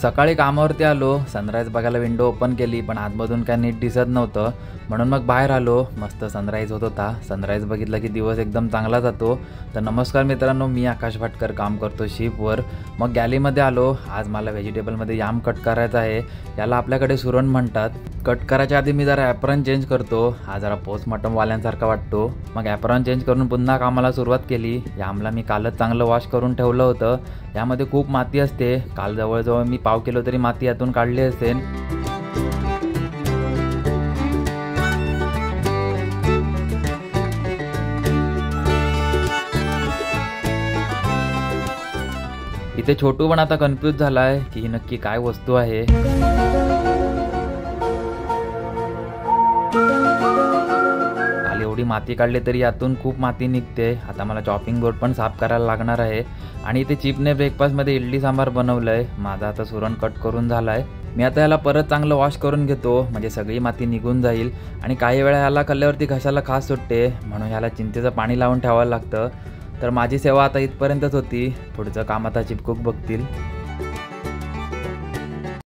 सकाळी कामावरती आलो, सनराईज बघायला विंडो ओपन केली पण आतमधून काय नीट दिसत नव्हतं, म्हणून मग बाहेर आलो. मस्त सनराईज होत होता. सनराईज बघितला की दिवस एकदम चांगला जातो. तर नमस्कार मित्रांनो, मी आकाश भाटकर, काम करतो शिपवर. मग गॅलीमध्ये आलो. आज मला व्हेजिटेबलमध्ये याम कट करायचा आहे. याला आपल्याकडे सुरण म्हणतात. कट करायच्या आधी मी जरा ॲप्रॉन चेंज करतो. हा जरा पोस्टमॉर्टमवाल्यांसारखा वाटतो. मग ॲप्रॉन चेंज करून पुन्हा कामाला सुरुवात केली. यामला मी कालच चांगलं वॉश करून ठेवलं होतं. यामध्ये खूप माती असते. काल जवळजवळ मी 1/2 किलो तरी माती यातून काढली असेल. इथे छोटू पण आता कन्फ्यूज झालाय की ही नक्की काय वस्तू आहे. काल एवढी माती काढली तरी यातून खूप माती निघते. आता मला चॉपिंग बोर्ड पण साफ करायला लागणार आहे. आणि इथे चिपने ब्रेकफास्टमध्ये इडली सांबार बनवलंय. माझा आता सुरण कट करून झालाय. मी आता याला परत चांगलं वॉश करून घेतो, म्हणजे सगळी माती निघून जाईल. आणि काही वेळा ह्याला खाल्ल्यावरती घशाला खास सुटते, म्हणून ह्याला चिंचेचं पाणी लावून ठेवायला लागतं. तर माझी सेवा आता इथपर्यंतच होती. पुढचं काम आता चिपकूक बघतील.